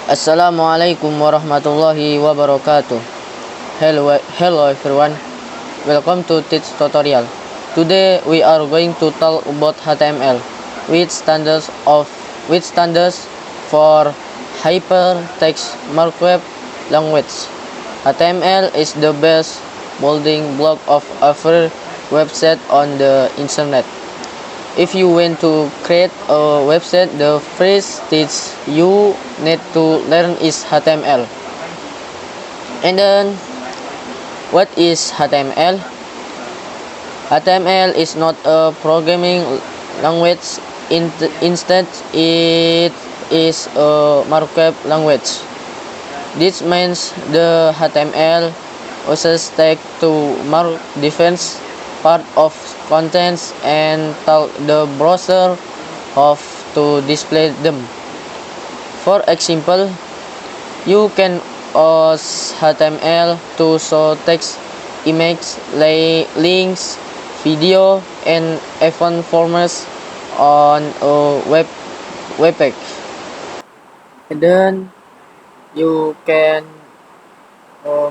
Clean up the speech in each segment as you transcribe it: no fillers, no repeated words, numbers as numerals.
Assalamualaikum warahmatullahi wabarakatuh. Hello everyone. Welcome to Teach Tutorial. Today we are going to talk about HTML, which stands for Hypertext Markup Language. HTML is the best building block of every website on the internet. If you want to create a website, the first thing you need to learn is HTML. And then, what is HTML? HTML is not a programming language. Instead, it is a markup language. This means the HTML uses text to mark different part of contents and tell the browser how to display them. For example, you can use HTML to show text, images, links, video, and even forms on a web page. And then you can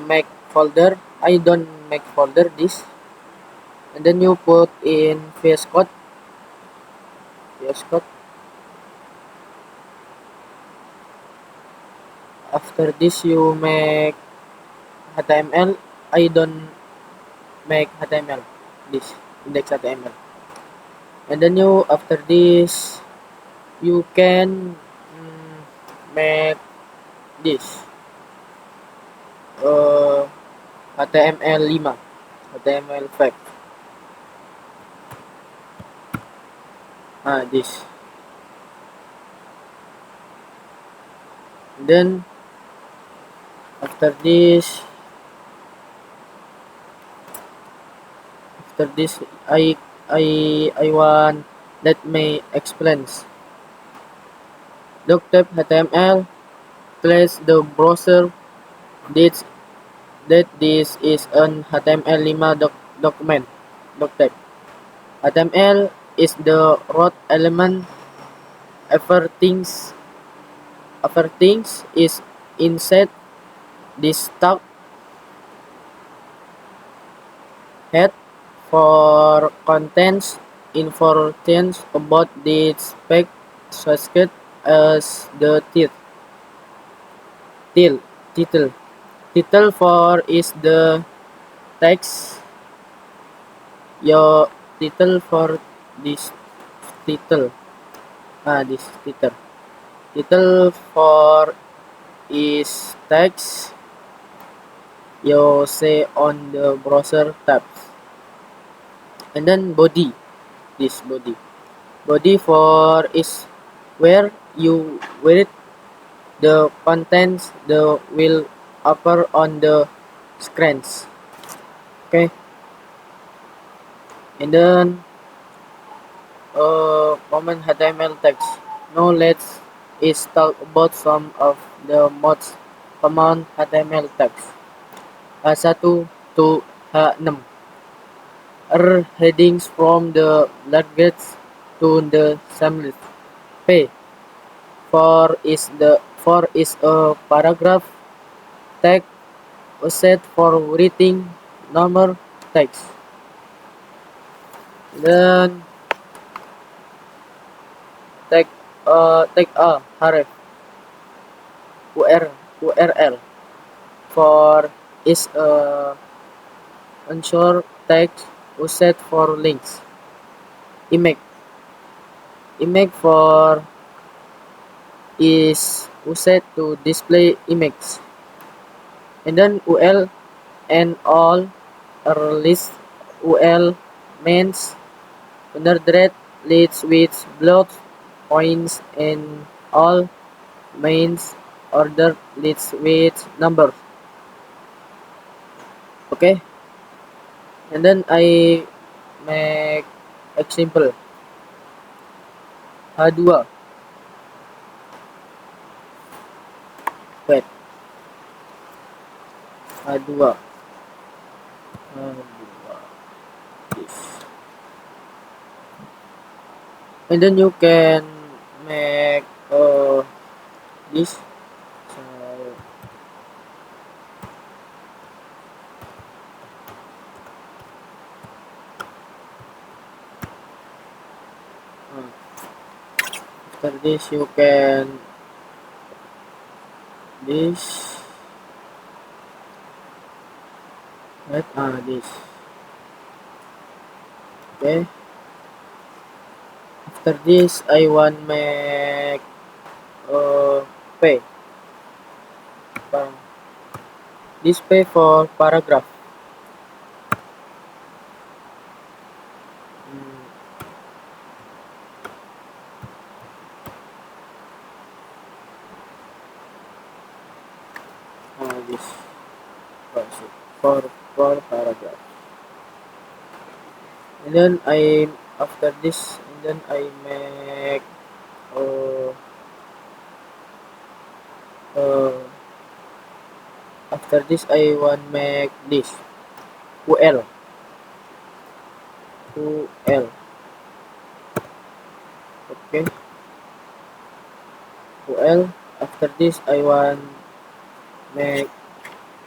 make folder. I don't make folder this. And then you put in VS Code. After this you make HTML. I don't make HTML. This index HTML. And then you after this you can make this HTML5, HTML5. This. Then after this I want let me explain. Doctype HTML place the browser that this is an HTML5 document. Doctype HTML is the root element. Everything is inside this tag. Head for contains information about this page such as the title. Title for is the text. Your title for this title. This title. Title for is text. You say on the browser tabs. And then body. This body. Body for is where you wear it. The contents the will appear on the screens. Okay. And then common HTML text. Now let's talk about some of the most common HTML text. H1 to H6 are headings from the largest to the smallest. P4 is a paragraph tag used for writing normal text. Then tag a href URL for is a unsure text used for links. Image for is used to display images. And then UL and all are list. UL means underdred leads with block points and all means order leads with numbers. Okay. And then I make example. H2. Wait. H2. This. And then you can make this After this you can this right this. Okay, after this I want make pay this pay for paragraph. Mm, this for for paragraph, and then I after this and then I make uh, uh, after this I want make this UL UL. Okay, UL. After this I want make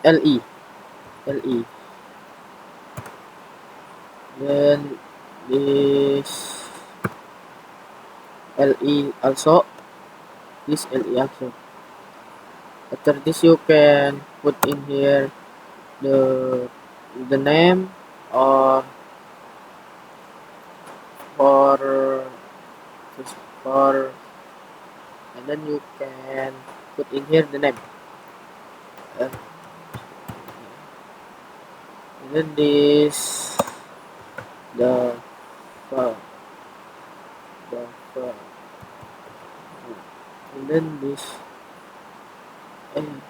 LE LE. Then this LE also. This LE also. After this you can put in here the name or for for and then you can put in here the name. Uh, and then this the file the file and then this and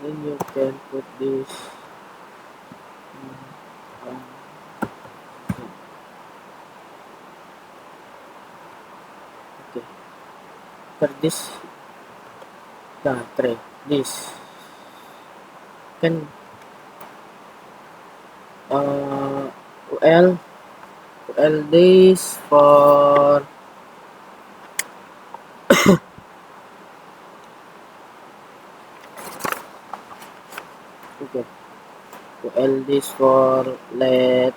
then you can put this um, okay. After this try this can UL this for okay UL this for let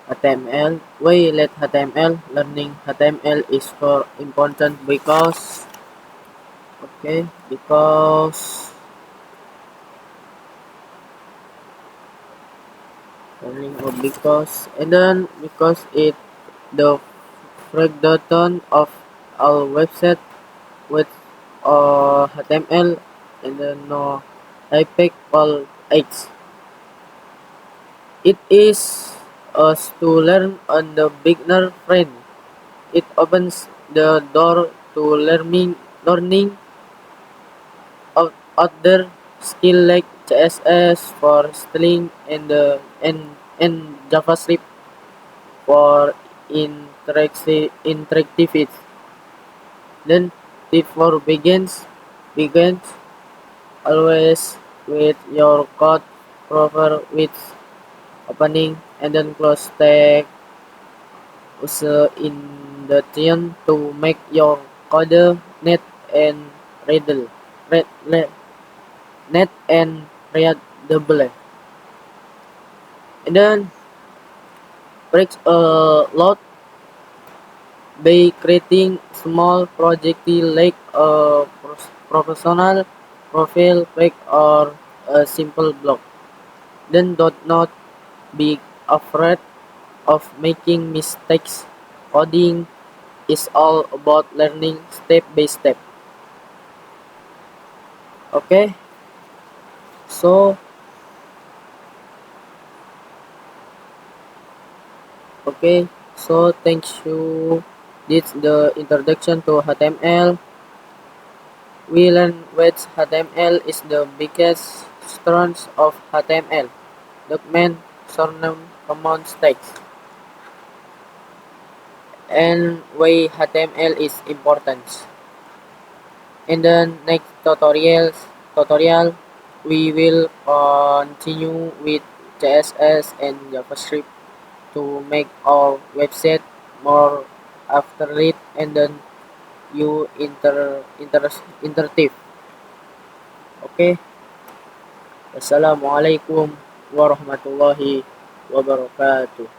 HTML. Why let HTML? Learning HTML is for important because okay learning of because and then because it the breakdown of our website with HTML and then no type all H. It is us to learn on the beginner friend. It opens the door to learning of other skill like CSS for styling and JavaScript for interactive. Then before begins always with your code proper with opening and then close tag also in the tune to make your code net and readable. Read, read, net and readable. And then breaks a lot by creating small project like a professional profile pic or a simple blog. Then do not be afraid of making mistakes. Coding is all about learning step by step. Okay, so okay, so thanks you. This the introduction to HTML. We learn which HTML is the biggest strength of HTML. Document, surname, common text, and why HTML is important. In the next tutorial, we will continue with CSS and JavaScript to make our website more accurate and then you interactive. Okay. Assalamualaikum warahmatullahi wabarakatuh.